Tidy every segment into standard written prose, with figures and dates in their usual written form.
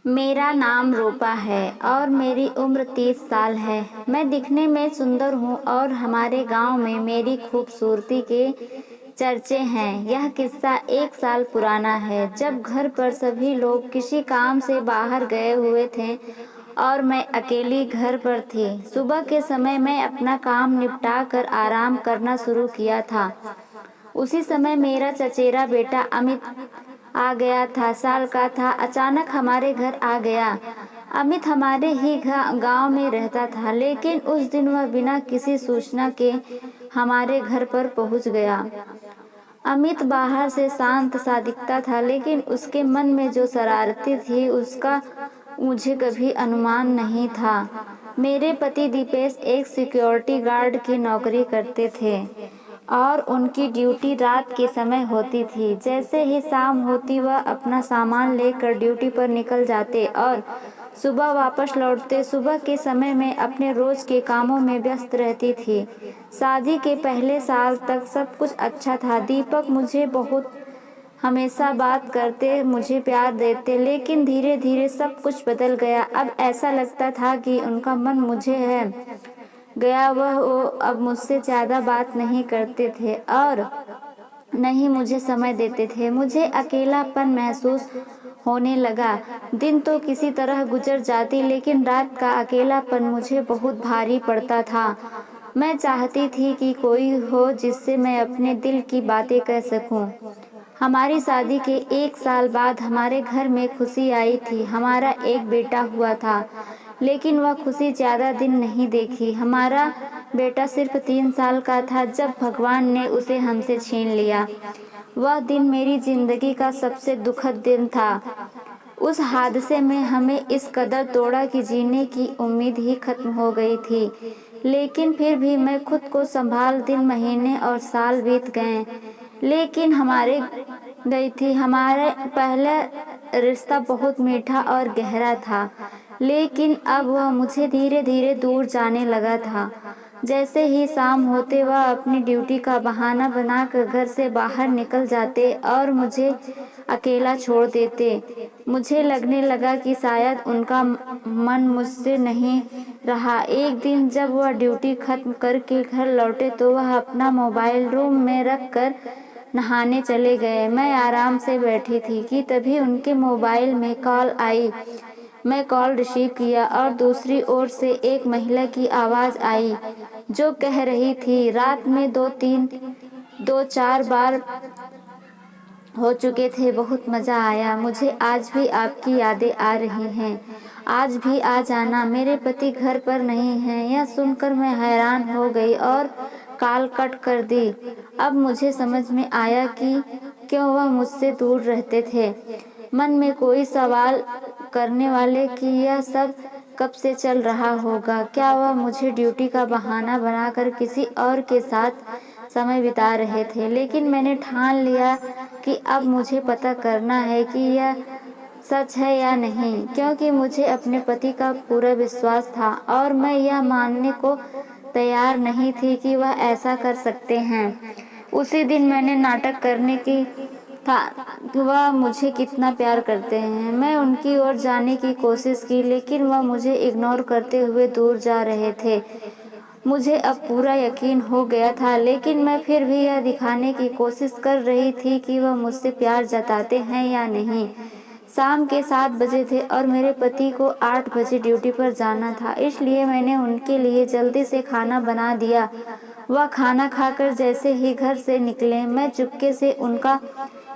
मेरा नाम रूपा है और मेरी उम्र 30 साल है। मैं दिखने में सुंदर हूँ और हमारे गांव में मेरी खूबसूरती के चर्चे हैं। यह किस्सा 1 साल पुराना है, जब घर पर सभी लोग किसी काम से बाहर गए हुए थे और मैं अकेली घर पर थी। सुबह के समय मैं अपना काम निपटा कर आराम करना शुरू किया था। उसी समय मेरा चचेरा बेटा अमित आ गया था। साल का था, अचानक हमारे घर आ गया। अमित हमारे ही गांव में रहता था, लेकिन उस दिन वह बिना किसी सूचना के हमारे घर पर पहुंच गया। अमित बाहर से शांत सा दिखता था, लेकिन उसके मन में जो शरारती थी उसका मुझे कभी अनुमान नहीं था। मेरे पति दीपेश एक सिक्योरिटी गार्ड की नौकरी करते थे और उनकी ड्यूटी रात के समय होती थी। जैसे ही शाम होती वह अपना सामान लेकर ड्यूटी पर निकल जाते और सुबह वापस लौटते। सुबह के समय में अपने रोज के कामों में व्यस्त रहती थी। शादी के पहले साल तक सब कुछ अच्छा था। दीपक मुझे बहुत हमेशा बात करते, मुझे प्यार देते, लेकिन धीरे धीरे सब कुछ बदल गया। अब ऐसा लगता था कि उनका मन मुझे है गया। वो अब मुझसे ज़्यादा बात नहीं करते थे और नहीं मुझे समय देते थे। मुझे अकेलापन महसूस होने लगा। दिन तो किसी तरह गुजर जाती, लेकिन रात का अकेलापन मुझे बहुत भारी पड़ता था। मैं चाहती थी कि कोई हो जिससे मैं अपने दिल की बातें कह सकूं। हमारी शादी के 1 साल बाद हमारे घर में खुशी आई थी। हमारा एक बेटा हुआ था, लेकिन वह खुशी ज़्यादा दिन नहीं देखी। हमारा बेटा सिर्फ 3 साल का था जब भगवान ने उसे हमसे छीन लिया। वह दिन मेरी जिंदगी का सबसे दुखद दिन था। उस हादसे में हमें इस कदर तोड़ा कि जीने की उम्मीद ही खत्म हो गई थी। लेकिन फिर भी मैं खुद को संभाल, दिन महीने और साल बीत गए, लेकिन हमारे पहला रिश्ता बहुत मीठा और गहरा था, लेकिन अब वह मुझे धीरे धीरे दूर जाने लगा था। जैसे ही शाम होते वह अपनी ड्यूटी का बहाना बनाकर घर से बाहर निकल जाते और मुझे अकेला छोड़ देते। मुझे लगने लगा कि शायद उनका मन मुझसे नहीं रहा। एक दिन जब वह ड्यूटी खत्म करके घर लौटे तो वह अपना मोबाइल रूम में रख कर नहाने चले गए। मैं आराम से बैठी थी कि तभी उनके मोबाइल में कॉल आई। मैं कॉल रिसीव किया और दूसरी ओर से एक महिला की आवाज़ आई जो कह रही थी, रात में 2-4 बार हो चुके थे, बहुत मज़ा आया। मुझे आज भी आपकी यादें आ रही हैं, आज भी आ जाना। मेरे पति घर पर नहीं हैं। यह सुनकर मैं हैरान हो गई और कॉल कट कर दी। अब मुझे समझ में आया कि क्यों वह मुझसे दूर रहते थे। मन में कोई सवाल करने वाले कि यह सब कब से चल रहा होगा। क्या वह मुझे ड्यूटी का बहाना बनाकर किसी और के साथ समय बिता रहे थे। लेकिन मैंने ठान लिया कि अब मुझे पता करना है कि यह सच है या नहीं, क्योंकि मुझे अपने पति का पूरा विश्वास था और मैं यह मानने को तैयार नहीं थी कि वह ऐसा कर सकते हैं। उसी दिन मैंने नाटक करने की था कि वह मुझे कितना प्यार करते हैं। मैं उनकी ओर जाने की कोशिश की, लेकिन वह मुझे इग्नोर करते हुए दूर जा रहे थे। मुझे अब पूरा यकीन हो गया था, लेकिन मैं फिर भी यह दिखाने की कोशिश कर रही थी कि वह मुझसे प्यार जताते हैं या नहीं। शाम के 7 बजे थे और मेरे पति को 8 बजे ड्यूटी पर जाना था, इसलिए मैंने उनके लिए जल्दी से खाना बना दिया। वह खाना खाकर जैसे ही घर से निकले, मैं चुपके से उनका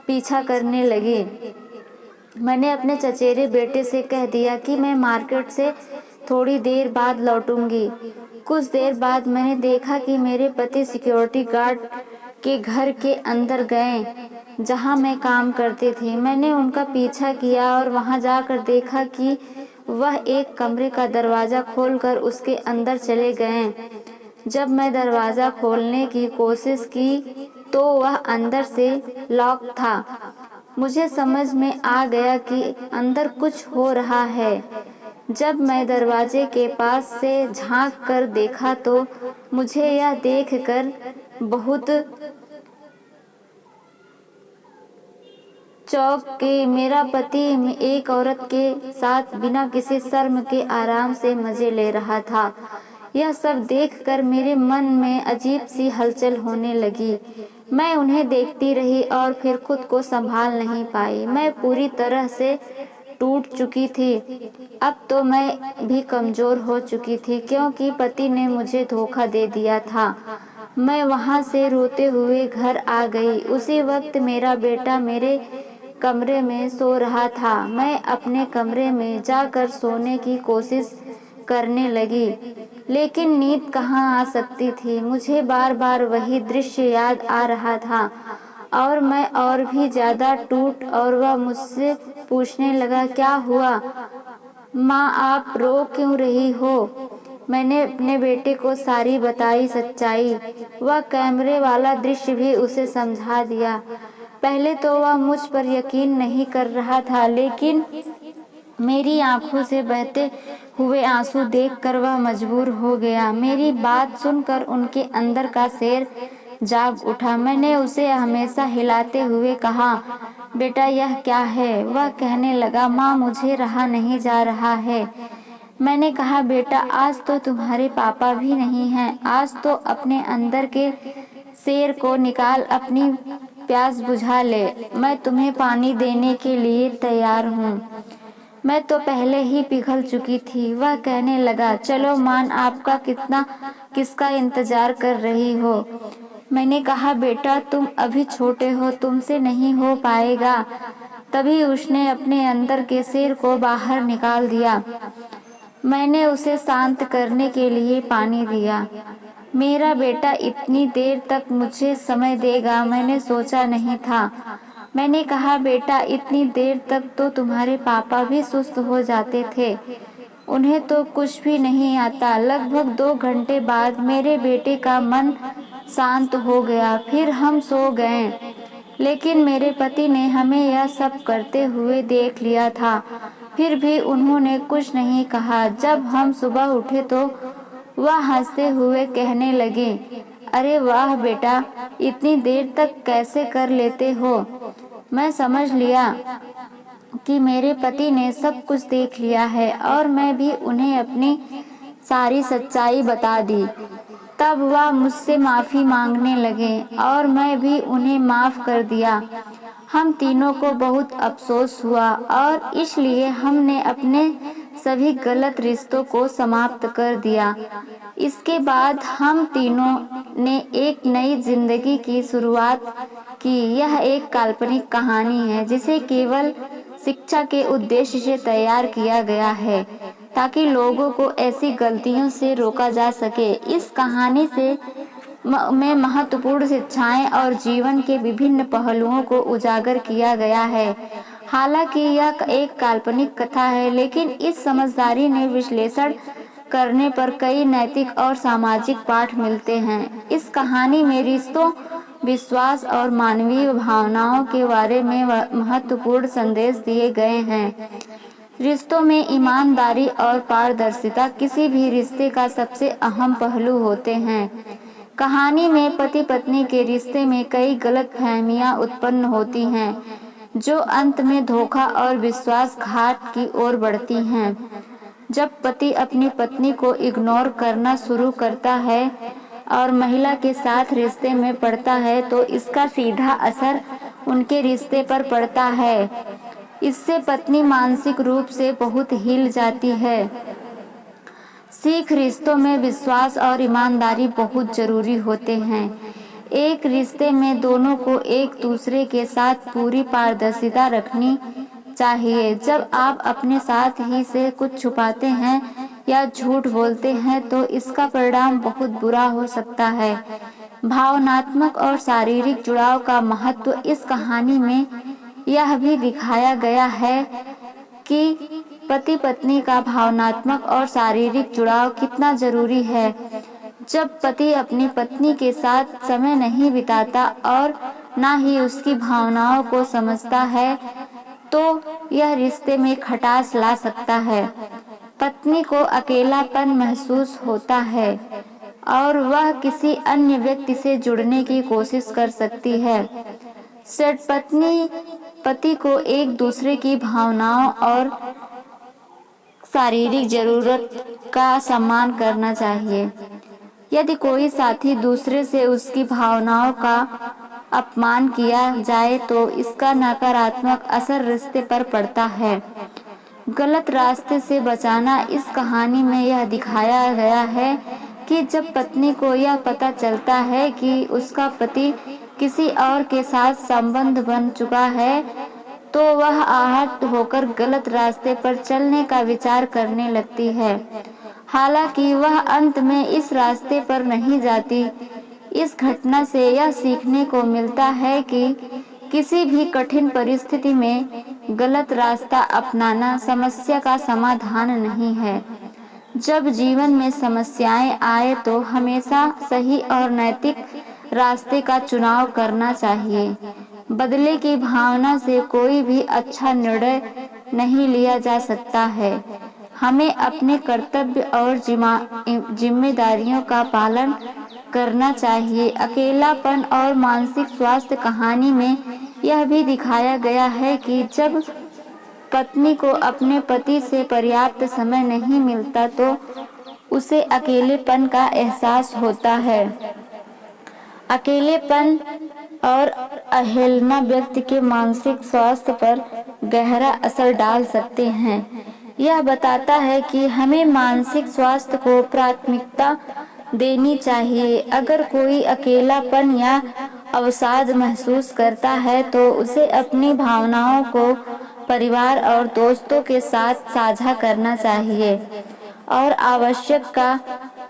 पीछा करने लगी। मैंने अपने चचेरे बेटे से कह दिया कि मैं मार्केट से थोड़ी देर बाद लौटूंगी। कुछ देर बाद मैंने देखा कि मेरे पति सिक्योरिटी गार्ड के घर के अंदर गए, जहां मैं काम करते थे। मैंने उनका पीछा किया और वहां जाकर देखा कि वह एक कमरे का दरवाज़ा खोलकर उसके अंदर चले गए। जब मैं दरवाज़ा खोलने की कोशिश की तो वह अंदर से लॉक था। मुझे समझ में आ गया कि अंदर कुछ हो रहा है। जब मैं दरवाजे के पास से झांक कर देखा तो मुझे यह देखकर बहुत चौंक के मेरा पति एक औरत के साथ बिना किसी शर्म के आराम से मजे ले रहा था। यह सब देखकर मेरे मन में अजीब सी हलचल होने लगी। मैं उन्हें देखती रही और फिर खुद को संभाल नहीं पाई। मैं पूरी तरह से टूट चुकी थी। अब तो मैं भी कमज़ोर हो चुकी थी क्योंकि पति ने मुझे धोखा दे दिया था। मैं वहाँ से रोते हुए घर आ गई। उसी वक्त मेरा बेटा मेरे कमरे में सो रहा था। मैं अपने कमरे में जाकर सोने की कोशिश करने लगी, लेकिन नींद कहाँ आ सकती थी। मुझे बार बार वही दृश्य याद आ रहा था और मैं और भी ज़्यादा टूट और वह मुझसे पूछने लगा, क्या हुआ माँ, आप रो क्यों रही हो? मैंने अपने बेटे को सारी बताई सच्चाई। वह कैमरे वाला दृश्य भी उसे समझा दिया। पहले तो वह मुझ पर यकीन नहीं कर रहा था, लेकिन मेरी आंखों से बहते हुए आंसू देखकर वह मजबूर हो गया। मेरी बात सुनकर उनके अंदर का शेर जाग उठा। मैंने उसे हमेशा हिलाते हुए कहा, बेटा यह क्या है? वह कहने लगा, माँ मुझे रहा नहीं जा रहा है। मैंने कहा, बेटा आज तो तुम्हारे पापा भी नहीं हैं। आज तो अपने अंदर के शेर को निकाल अपनी प्यास बुझा ले। मैं तुम्हें पानी देने के लिए तैयार हूँ। मैं तो पहले ही पिघल चुकी थी। वह कहने लगा, चलो मान, आपका किसका इंतजार कर रही हो? मैंने कहा, बेटा तुम अभी छोटे हो, तुमसे नहीं हो पाएगा। तभी उसने अपने अंदर के शेर को बाहर निकाल दिया। मैंने उसे शांत करने के लिए पानी दिया। मेरा बेटा इतनी देर तक मुझे समय देगा, मैंने सोचा नहीं था। मैंने कहा, बेटा इतनी देर तक तो तुम्हारे पापा भी सुस्त हो जाते थे, उन्हें तो कुछ भी नहीं आता। लगभग 2 घंटे बाद मेरे बेटे का मन शांत हो गया। फिर हम सो गए, लेकिन मेरे पति ने हमें यह सब करते हुए देख लिया था। फिर भी उन्होंने कुछ नहीं कहा। जब हम सुबह उठे तो वह हंसते हुए कहने लगे, अरे वाह बेटा, इतनी देर तक कैसे कर लेते हो? मैं समझ लिया कि मेरे पति ने सब कुछ देख लिया है और मैं भी उन्हें अपनी सारी सच्चाई बता दी। तब वह मुझसे माफ़ी मांगने लगे और मैं भी उन्हें माफ़ कर दिया। हम तीनों को बहुत अफसोस हुआ और इसलिए हमने अपने सभी गलत रिश्तों को समाप्त कर दिया। इसके बाद हम तीनों ने एक नई जिंदगी की शुरुआत की। यह एक काल्पनिक कहानी है जिसे केवल शिक्षा के उद्देश्य से तैयार किया गया है ताकि लोगों को ऐसी गलतियों से रोका जा सके। इस कहानी से में महत्वपूर्ण शिक्षाएं और जीवन के विभिन्न पहलुओं को उजागर किया गया है। हालांकि यह एक काल्पनिक कथा है, लेकिन इस समझदारी ने विश्लेषण करने पर कई नैतिक और सामाजिक पाठ मिलते हैं। इस कहानी में रिश्तों, विश्वास और मानवीय भावनाओं के बारे में महत्वपूर्ण संदेश दिए गए हैं। रिश्तों में ईमानदारी और पारदर्शिता किसी भी रिश्ते का सबसे अहम पहलू होते हैं। कहानी में पति पत्नी के रिश्ते में कई गलतफहमियां उत्पन्न होती हैं, जो अंत में धोखा और विश्वासघात की ओर बढ़ती हैं। जब पति अपनी पत्नी को इग्नोर करना शुरू करता है और महिला के साथ रिश्ते में पड़ता है, तो इसका सीधा असर उनके रिश्ते पर पड़ता है। इससे पत्नी मानसिक रूप से बहुत हिल जाती है। सीख रिश्तों में विश्वास और ईमानदारी बहुत जरूरी होते हैं। एक रिश्ते में दोनों को एक दूसरे के साथ पूरी पारदर्शिता रखनी चाहिए। जब आप अपने साथ ही से कुछ छुपाते हैं या झूठ बोलते हैं तो इसका परिणाम बहुत बुरा हो सकता है। भावनात्मक और शारीरिक जुड़ाव का महत्व इस कहानी में यह भी दिखाया गया है कि पति पत्नी का भावनात्मक और शारीरिक जुड़ाव कितना जरूरी है। जब पति अपनी पत्नी के साथ समय नहीं बिताता और ना ही उसकी भावनाओं को समझता है तो यह रिश्ते में खटास ला सकता है। पत्नी को अकेलापन महसूस होता है और वह किसी अन्य व्यक्ति से जुड़ने की कोशिश कर सकती है। पत्नी पति को एक दूसरे की भावनाओं और शारीरिक जरूरत का सम्मान करना चाहिए। यदि कोई साथी दूसरे से उसकी भावनाओं का अपमान किया जाए तो इसका नकारात्मक असर रिश्ते पर पड़ता है। गलत रास्ते से बचाना। इस कहानी में यह दिखाया गया है कि जब पत्नी को यह पता चलता है कि उसका पति किसी और के साथ संबंध बन चुका है तो वह आहत होकर गलत रास्ते पर चलने का विचार करने लगती है। हालांकि वह अंत में इस रास्ते पर नहीं जाती। इस घटना से यह सीखने को मिलता है कि किसी भी कठिन परिस्थिति में गलत रास्ता अपनाना समस्या का समाधान नहीं है। जब जीवन में समस्याएं आए तो हमेशा सही और नैतिक रास्ते का चुनाव करना चाहिए। बदले की भावना से कोई भी अच्छा निर्णय नहीं लिया जा सकता है। हमें अपने कर्तव्य और जिम्मेदारियों का पालन करना चाहिए। अकेलापन और मानसिक स्वास्थ्य। कहानी में यह भी दिखाया गया है कि जब पत्नी को अपने पति से पर्याप्त समय नहीं मिलता तो उसे अकेलेपन का एहसास होता है। अकेलेपन और अवहेलना व्यक्ति के मानसिक स्वास्थ्य पर गहरा असर डाल सकते हैं। यह बताता है कि हमें मानसिक स्वास्थ्य को प्राथमिकता देनी चाहिए। अगर कोई अकेलापन या अवसाद महसूस करता है तो उसे अपनी भावनाओं को परिवार और दोस्तों के साथ साझा करना चाहिए और आवश्यकता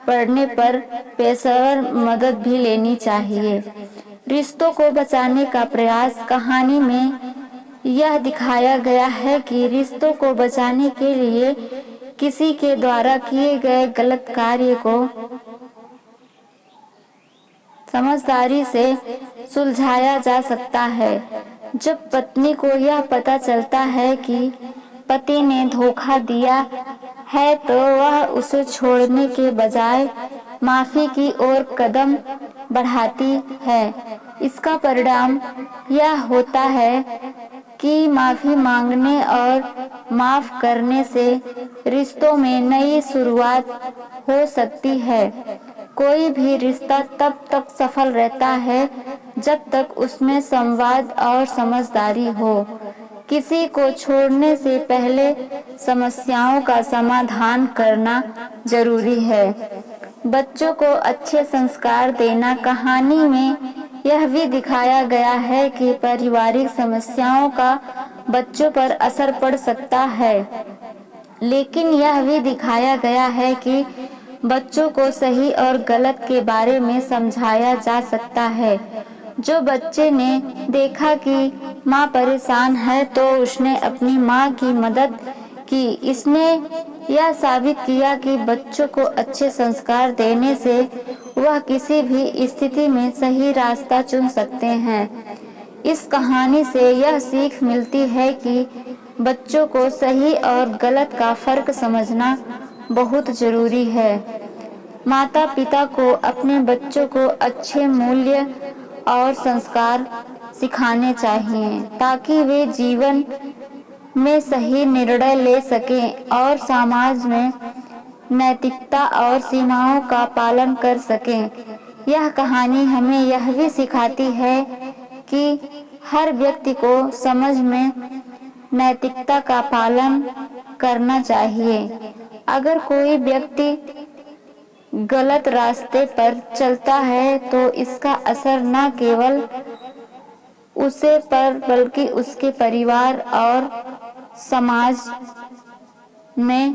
पड़ने पर पेशेवर मदद भी लेनी चाहिए। रिश्तों को बचाने का प्रयास। कहानी में यह दिखाया गया है कि रिश्तों को बचाने के लिए किसी के द्वारा किए गए गलत कार्य को समझदारी से सुलझाया जा सकता है। जब पत्नी को यह पता चलता है कि पति ने धोखा दिया है तो वह उसे छोड़ने के बजाय माफी की ओर कदम बढ़ाती है। इसका परिणाम यह होता है कि माफी मांगने और माफ करने से रिश्तों में नई शुरुआत हो सकती है। कोई भी रिश्ता तब तक सफल रहता है जब तक उसमें संवाद और समझदारी हो। किसी को छोड़ने से पहले समस्याओं का समाधान करना जरूरी है। बच्चों को अच्छे संस्कार देना। कहानी में यह भी दिखाया गया है कि पारिवारिक समस्याओं का बच्चों पर असर पड़ सकता है, लेकिन यह भी दिखाया गया है कि बच्चों को सही और गलत के बारे में समझाया जा सकता है। जो बच्चे ने देखा कि माँ परेशान है तो उसने अपनी माँ की मदद की। इसने यह साबित किया कि बच्चों को अच्छे संस्कार देने से वह किसी भी स्थिति में सही रास्ता चुन सकते हैं। इस कहानी से यह सीख मिलती है कि बच्चों को सही और गलत का फर्क समझना बहुत जरूरी है। माता पिता को अपने बच्चों को अच्छे मूल्य और संस्कार सिखाने चाहिए ताकि वे जीवन में सही निर्णय ले सकें और समाज में नैतिकता और सीमाओं का पालन कर सकें। यह कहानी हमें यह भी सिखाती है कि हर व्यक्ति को समाज में नैतिकता का पालन करना चाहिए। अगर कोई व्यक्ति गलत रास्ते पर चलता है तो इसका असर न केवल उसे पर बल्कि उसके परिवार और समाज में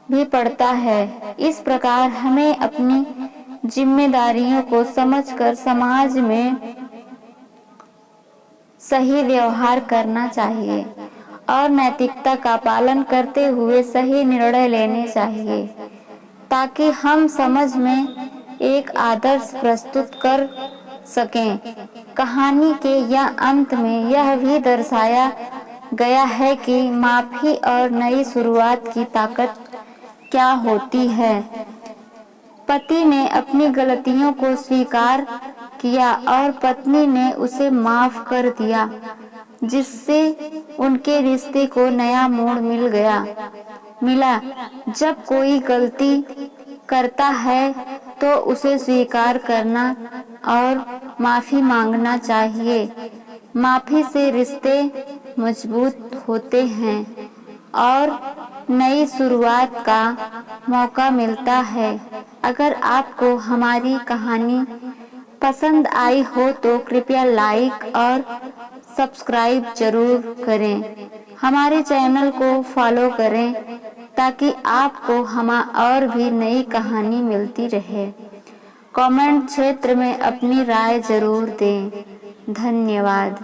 भी पड़ता है। इस प्रकार हमें अपनी जिम्मेदारियों को समझकर समाज में सही व्यवहार करना चाहिए और नैतिकता का पालन करते हुए सही निर्णय लेने चाहिए ताकि हम समाज में एक आदर्श प्रस्तुत कर सकें। कहानी के यह अंत में यह भी दर्शाया गया है कि माफी और नई शुरुआत की ताकत क्या होती है। पति ने अपनी गलतियों को स्वीकार किया और पत्नी ने उसे माफ कर दिया। जिससे उनके रिश्ते को नया मोड़ मिला। जब कोई गलती करता है तो उसे स्वीकार करना और माफी मांगना चाहिए। माफी से रिश्ते मजबूत होते हैं और नई शुरुआत का मौका मिलता है। अगर आपको हमारी कहानी पसंद आई हो तो कृपया लाइक और सब्सक्राइब जरूर करें। हमारे चैनल को फॉलो करें ताकि आपको और भी नई कहानी मिलती रहे। कमेंट क्षेत्र में अपनी राय जरूर दें। धन्यवाद।